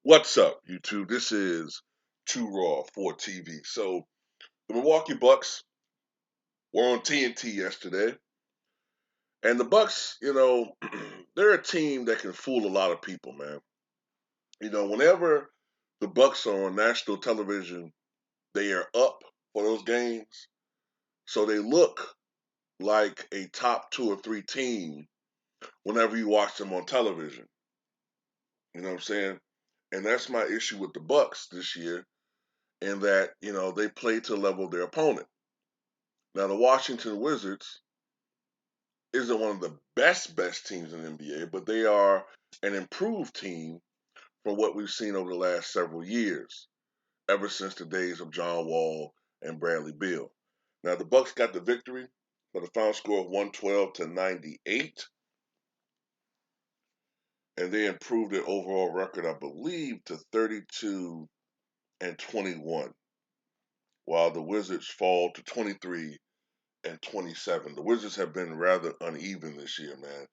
What's up, YouTube? This is Too Raw for TV. So the Milwaukee Bucks were on TNT yesterday, and the Bucks, they're a team that can fool a lot of people, man. Whenever the Bucks are on national television, they are up for those games, so they look like a top two or three team whenever you watch them on television. You know what I'm saying? And that's my issue with the Bucks this year, in that they play to the level of their opponent. Now, the Washington Wizards isn't one of the best teams in the NBA, but they are an improved team from what we've seen over the last several years, ever since the days of John Wall and Bradley Beal. Now, the Bucks got the victory for the final score of 112-98, and they improved their overall record, I believe, to 32-21, while the Wizards fall to 23-27. The Wizards have been rather uneven this year, man.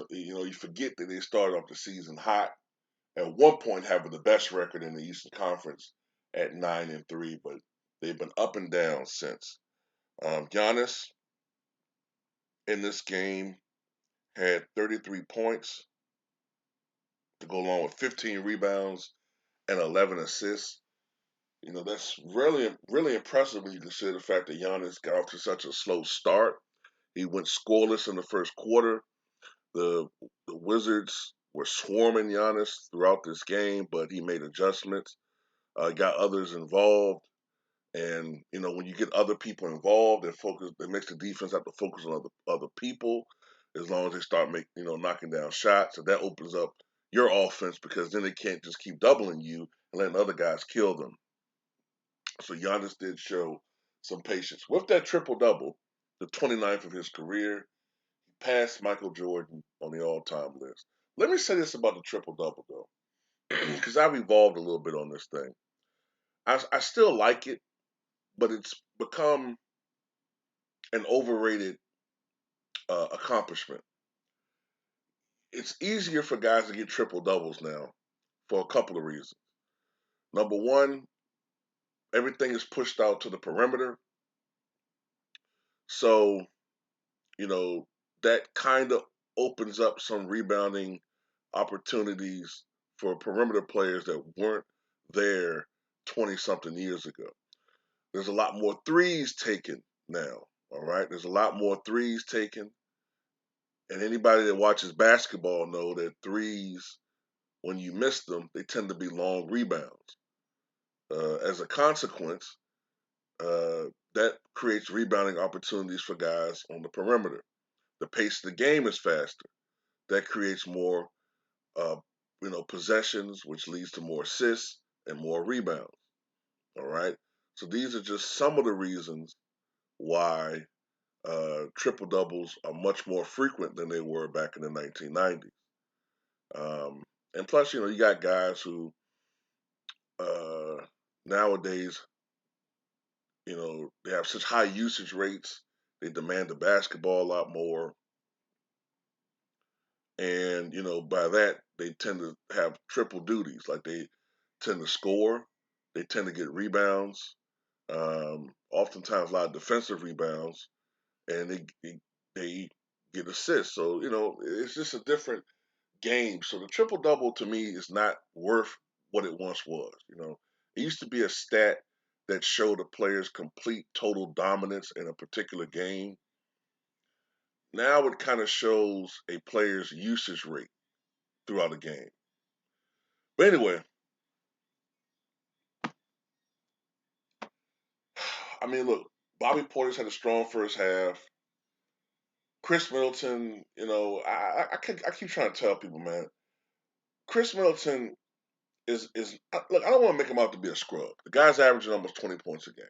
You forget that they started off the season hot, at one point having the best record in the Eastern Conference at 9-3, but they've been up and down since. Giannis in this game had 33 points to go along with 15 rebounds and 11 assists. That's really impressive when you consider the fact that Giannis got off to such a slow start. He went scoreless in the first quarter. The the Wizards were swarming Giannis throughout this game, but he made adjustments, got others involved, and when you get other people involved, it makes the defense have to focus on other people. As long as they start knocking down shots, so that opens up your offense, because then they can't just keep doubling you and letting other guys kill them. So Giannis did show some patience with that triple double, the 29th of his career, past Michael Jordan on the all-time list. Let me say this about the triple double though, because I've evolved a little bit on this thing. I still like it, but it's become an overrated accomplishment. It's easier for guys to get triple doubles now for a couple of reasons. Number one, everything is pushed out to the perimeter, so you know that kind of opens up some rebounding opportunities for perimeter players that weren't there 20 something years ago. There's a lot more threes taken now. All right. There's a lot more threes taken. And anybody that watches basketball know that threes, when you miss them, they tend to be long rebounds. As a consequence, uh, that creates rebounding opportunities for guys on the perimeter. The pace of the game is faster. That creates more uh, possessions, which leads to more assists and more rebounds. All right. So these are just some of the reasons why triple doubles are much more frequent than they were back in the 1990s. Um, and plus, you got guys who uh, nowadays, they have such high usage rates. They demand the basketball a lot more. And, by that, they tend to have triple duties. Like they tend to score, they tend to get rebounds, oftentimes a lot of defensive rebounds, and they get assists. So it's just a different game. So the triple double to me is not worth what it once was. It used to be a stat that showed a player's complete total dominance in a particular game. Now it kind of shows a player's usage rate throughout a game. But anyway, I mean, look, Bobby Portis had a strong first half. Chris Middleton, I keep trying to tell people, man, Chris Middleton is look. I don't want to make him out to be a scrub. The guy's averaging almost 20 points a game,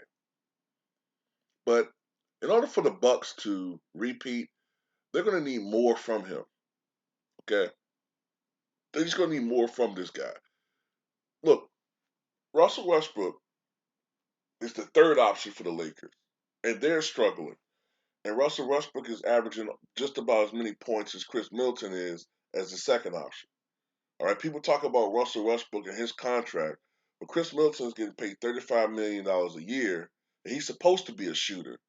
but in order for the Bucks to repeat, they're going to need more from him. Okay, they're just going to need more from this guy. Look, Russell Westbrook is the third option for the Lakers, and they're struggling. And Russell Westbrook is averaging just about as many points as Chris Middleton is as the second option. All right, people talk about Russell Westbrook and his contract, but Chris Middleton's getting paid $35 million a year, and he's supposed to be a shooter,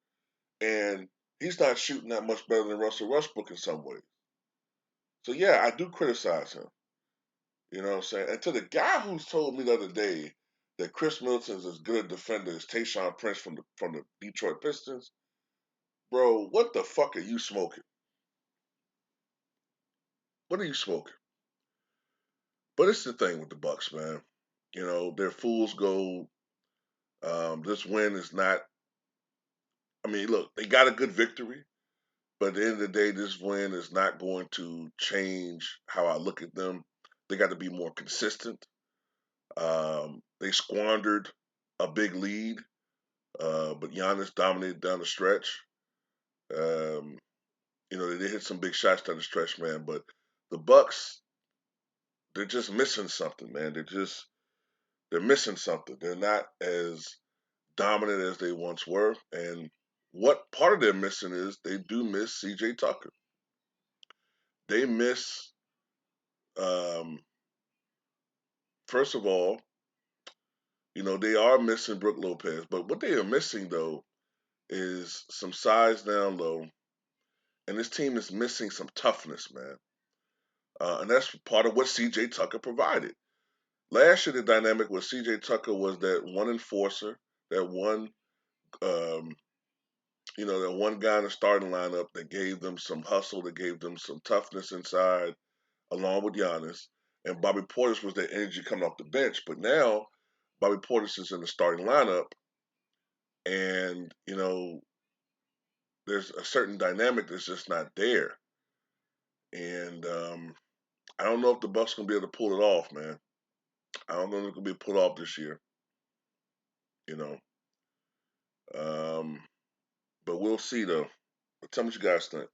and he's not shooting that much better than Russell Westbrook in some ways. So yeah, I do criticize him. You know what I'm saying? And to the guy who's told me the other day that Chris Middleton is as good a defender as Tayshaun Prince from the Detroit Pistons, bro, what the fuck are you smoking? What are you smoking? But it's the thing with the Bucks, man. You know, they're fool's gold. This win is not. I mean, look, they got a good victory, but at the end of the day, this win is not going to change how I look at them. They got to be more consistent. They squandered a big lead, but Giannis dominated down the stretch. Um, you know, they did hit some big shots down the stretch, man. But the Bucks, they're just missing something, man. They're missing something. They're not as dominant as they once were. And what part of their missing is they do miss CJ Tucker. They miss, um, first of all, you know, they are missing Brook Lopez. But what they are missing, though, is some size down low. And this team is missing some toughness, man. And that's part of what CJ Tucker provided. Last year, the dynamic with CJ Tucker was that one enforcer, that one, um, that one guy in the starting lineup that gave them some hustle, that gave them some toughness inside, along with Giannis. And Bobby Portis was that energy coming off the bench. But now, Bobby Portis is in the starting lineup, and there's a certain dynamic that's just not there. And I don't know if the Bucks gonna be able to pull it off, man. I don't know if it's gonna be pulled off this year. You know, um, but we'll see though. But tell me what you guys think.